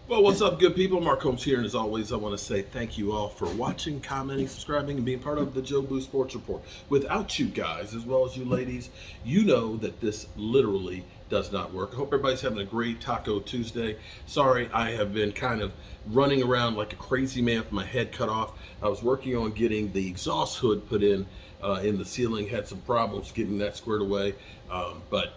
Well, what's up, good people? Mark Holmes here, and as always, I want to say thank you all for watching, commenting, subscribing, and being part of the Joe Boo Sports Report. Without you guys, as well as you ladies, you know that this literally does not work. I hope everybody's having a great Taco Tuesday. Sorry, I have been kind of running around like a crazy man with my head cut off. I was working on getting the exhaust hood put in the ceiling, had some problems getting that squared away. But,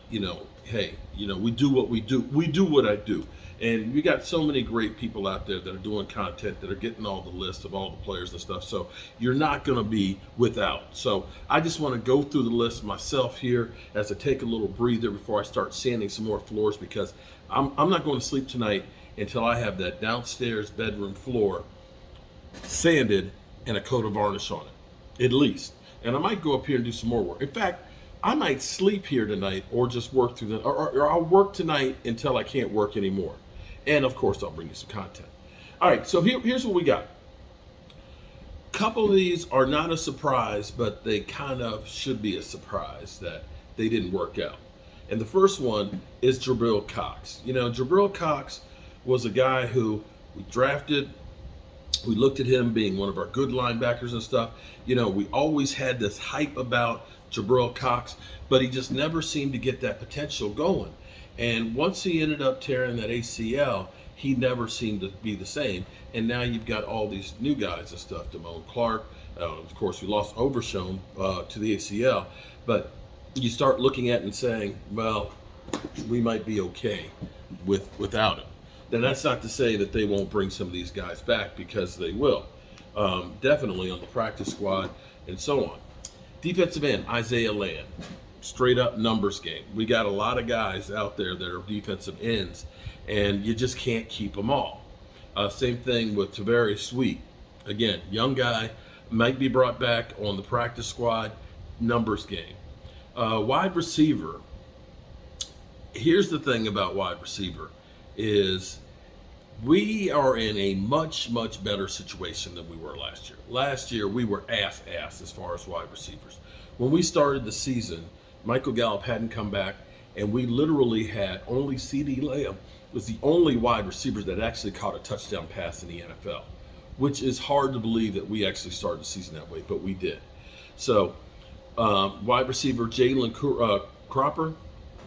hey, we do what we do. We do what I do. And we got so many great people out there that are doing content, that are getting all the list of all the players and stuff. So you're not going to be without. So I just want to go through the list myself here as I take a little breather before I start sanding some more floors, because I'm not going to sleep tonight until I have that downstairs bedroom floor sanded and a coat of varnish on it, at least. And I might go up here and do some more work. In fact, I might sleep here tonight, or just work through or I'll work tonight until I can't work anymore. And of course, I'll bring you some content. All right, so here's what we got. A couple of these are not a surprise, but they kind of should be a surprise that they didn't work out. And the first one is Jabril Cox. Jabril Cox was a guy who we drafted. We looked at him being one of our good linebackers and stuff. We always had this hype about Jabril Cox, but he just never seemed to get that potential going. And once he ended up tearing that ACL, he never seemed to be the same. And now you've got all these new guys and stuff. Damone Clark, of course, we lost Overshown to the ACL. But you start looking at it and saying, well, we might be okay without him. Then that's not to say that they won't bring some of these guys back, because they will. Definitely on the practice squad and so on. Defensive end, Isaiah Land. Straight up numbers game. We got a lot of guys out there that are defensive ends, and you just can't keep them all. Same thing with Tavarius Sweet. Again, young guy, might be brought back on the practice squad, numbers game. Wide receiver. Here's the thing about wide receiver is we are in a much, much better situation than we were last year. Last year, we were ass as far as wide receivers. When we started the season, Michael Gallup hadn't come back, and we literally had only C.D. Lamb was the only wide receiver that actually caught a touchdown pass in the NFL, which is hard to believe that we actually started the season that way, but we did. So, wide receiver Jalen Cropper,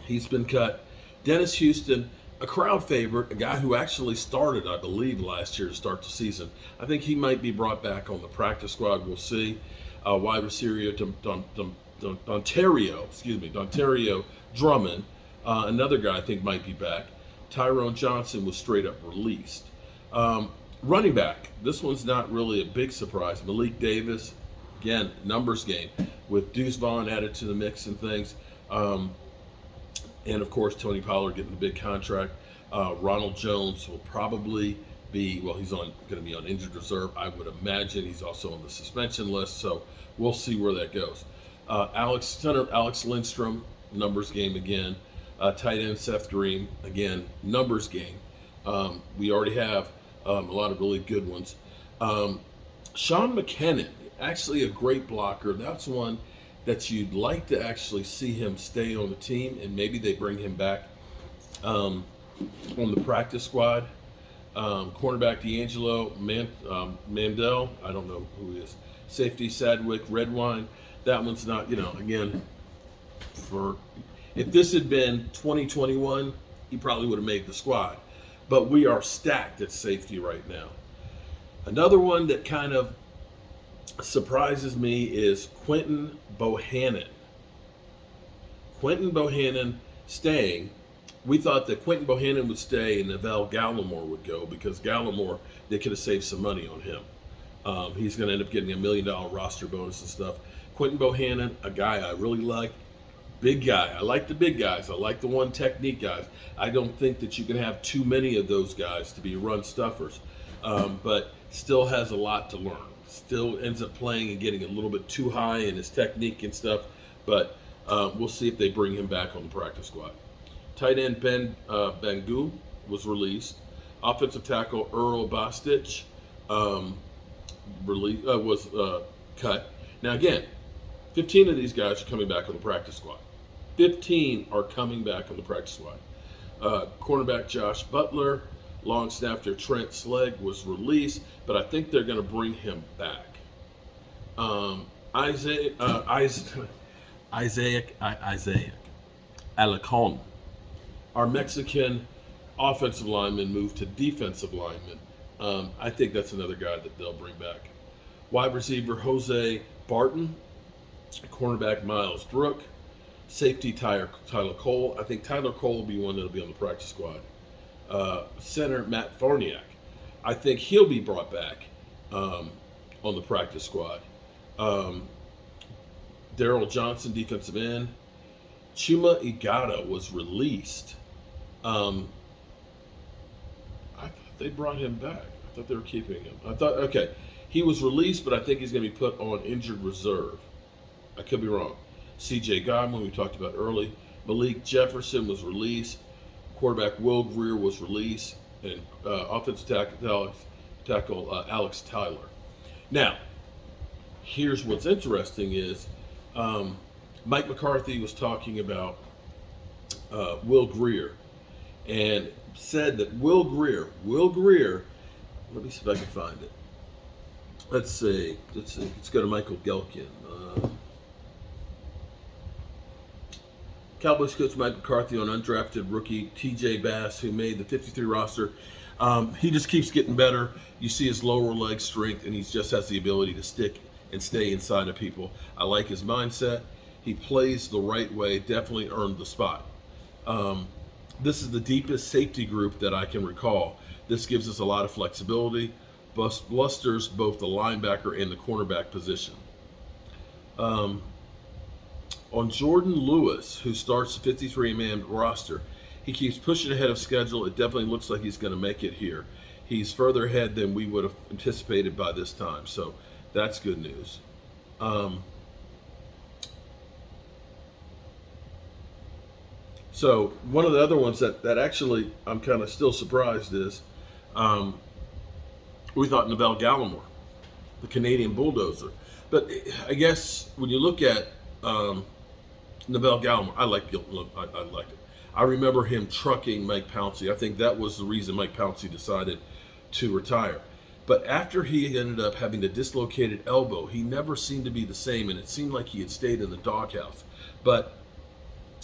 he's been cut. Dennis Houston, a crowd favorite, a guy who actually started, I believe, last year to start the season. I think he might be brought back on the practice squad. We'll see. Wide receiver Dontario Drummond, another guy I think might be back. Tyrone Johnson was straight up released. Running back, this one's not really a big surprise. Malik Davis, again, numbers game with Deuce Vaughn added to the mix and things. And of course, Tony Pollard getting the big contract. Ronald Jones will probably be, well, he's going to be on injured reserve. I would imagine he's also on the suspension list, so we'll see where that goes. Center Alex Lindstrom, numbers game again. Tight end Seth Green, again, numbers game. We already have a lot of really good ones. Sean McKinnon, actually a great blocker. That's one that you'd like to actually see him stay on the team, and maybe they bring him back on the practice squad. Cornerback D'Angelo Mandel, I don't know who he is. Safety Sadwick Redwine. That one's not, again, if this had been 2021, he probably would have made the squad. But we are stacked at safety right now. Another one that kind of surprises me is Quentin Bohannon. Quentin Bohannon staying. We thought that Quentin Bohannon would stay and Neville Gallimore would go, because Gallimore, they could have saved some money on him. He's going to end up getting $1 million roster bonus and stuff. Quentin Bohannon, a guy I really like. Big guy. I like the big guys. I like the one technique guys. I don't think that you can have too many of those guys to be run stuffers. But still has a lot to learn. Still ends up playing and getting a little bit too high in his technique and stuff. But we'll see if they bring him back on the practice squad. Tight end Ben Bangu was released. Offensive tackle Earl Bostich was cut. Now again, 15 of these guys are coming back on the practice squad. 15 are coming back on the practice squad. Cornerback Josh Butler, long snapper Trent Slegg was released, but I think they're going to bring him back. Isaiah Alarcon, our Mexican offensive lineman, moved to defensive lineman. I think that's another guy that they'll bring back. Wide receiver Jose Barton, cornerback Miles Brook, safety Tyler Cole. I think Tyler Cole will be one that'll be on the practice squad. Center Matt Farniak, I think he'll be brought back on the practice squad. Daryl Johnson, defensive end. Chuma Igata was released. I thought they brought him back. I thought they were keeping him. Okay, he was released, but I think he's going to be put on injured reserve. I could be wrong. C.J. Godwin, we talked about early. Malik Jefferson was released. Quarterback Will Greer was released. And offensive tackle Alex Tyler. Now, here's what's interesting is Mike McCarthy was talking about Will Greer and said that Will Greer, let me see if I can find it. Let's see. Let's go to Michael Gelkin. Cowboys coach Mike McCarthy on undrafted rookie T.J. Bass, who made the 53 roster. He just keeps getting better. You see his lower leg strength, and he just has the ability to stick and stay inside of people. I like his mindset. He plays the right way, definitely earned the spot. This is the deepest safety group that I can recall. This gives us a lot of flexibility, blusters both the linebacker and the cornerback position. On Jordan Lewis, who starts the 53-man roster, he keeps pushing ahead of schedule. It definitely looks like he's going to make it here. He's further ahead than we would have anticipated by this time, so that's good news. So one of the other ones that actually I'm kind of still surprised is we thought Neville Gallimore, the Canadian bulldozer. But I guess when you look at Neville Gallimore, I like it. I remember him trucking Mike Pouncey. I think that was the reason Mike Pouncey decided to retire. But after he ended up having a dislocated elbow, he never seemed to be the same, and it seemed like he had stayed in the doghouse. But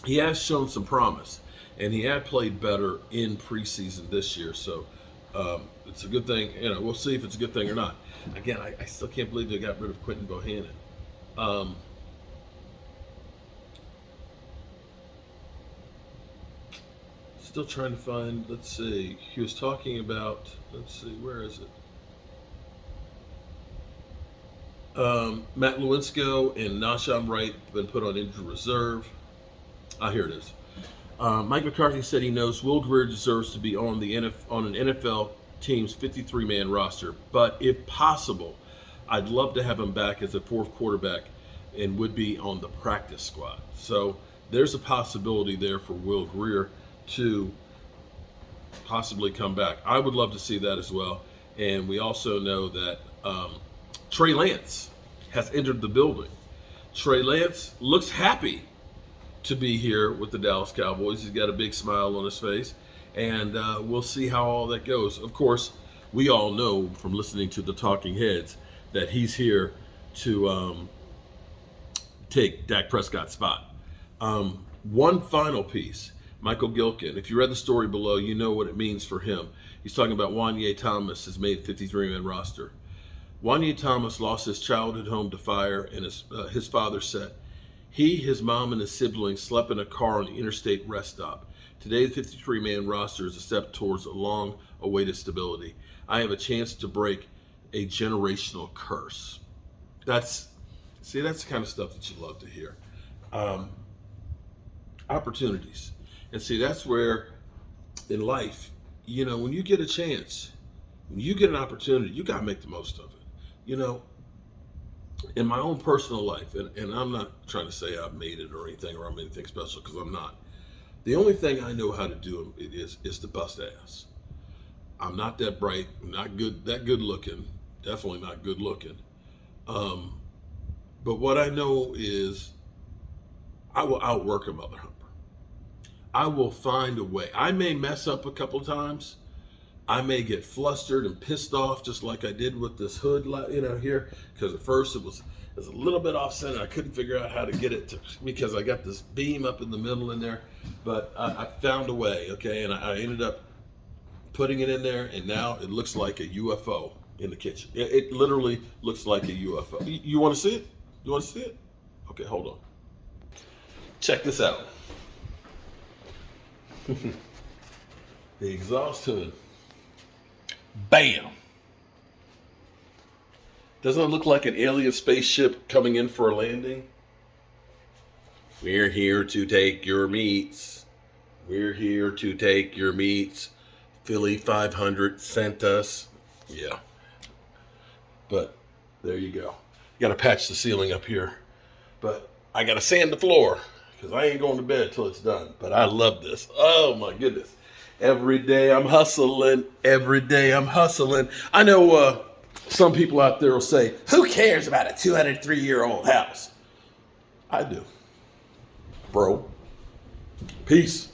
he has shown some promise, and he had played better in preseason this year. So it's a good thing. We'll see if it's a good thing or not. Again, I still can't believe they got rid of Quentin Bohannon. Still trying to find, let's see, he was talking about, let's see, where is it? Matt Lewinsky and Nahshon Wright have been put on injured reserve. Here it is. Mike McCarthy said he knows Will Greer deserves to be on an NFL team's 53-man roster, but if possible, I'd love to have him back as a fourth quarterback and would be on the practice squad. So there's a possibility there for Will Greer to possibly come back. I would love to see that as well. And we also know that Trey Lance has entered the building. Trey Lance looks happy to be here with the Dallas Cowboys. He's got a big smile on his face, and we'll see how all that goes. Of course, we all know from listening to the Talking Heads that he's here to take Dak Prescott's spot. One final piece. Michael Gilkin, if you read the story below, you know what it means for him. He's talking about Juan Yay Thomas has made 53-man roster. Juan Yay Thomas lost his childhood home to fire, and his father said, he, his mom, and his siblings slept in a car on the interstate rest stop. Today, the 53-man roster is a step towards a long-awaited stability. I have a chance to break a generational curse. That's the kind of stuff that you love to hear. Opportunities. And see, that's where in life, when you get a chance, when you get an opportunity, you got to make the most of it. In my own personal life, and I'm not trying to say I've made it or anything, or I'm anything special, because I'm not. The only thing I know how to do is to bust ass. I'm not that bright, not that good looking, definitely not good looking. But what I know is I will outwork a mother humper. I will find a way. I may mess up a couple times, I may get flustered and pissed off just like I did with this hood, here, because at first it was a little bit off center. I couldn't figure out how to get it to, because I got this beam up in the middle in there, but I found a way, okay, and I ended up putting it in there, and now it looks like a UFO in the kitchen. It literally looks like a UFO. You want to see it? You want to see it? Okay, hold on. Check this out. The exhaust hood. Bam! Doesn't it look like an alien spaceship coming in for a landing? We're here to take your meats. We're here to take your meats. Philly 500 sent us. Yeah. But there you go. Got to patch the ceiling up here. But I got to sand the floor because I ain't going to bed till it's done. But I love this. Oh my goodness. Every day I'm hustling. Every day I'm hustling. I know some people out there will say, who cares about a 203-year-old house? I do. Bro. Peace.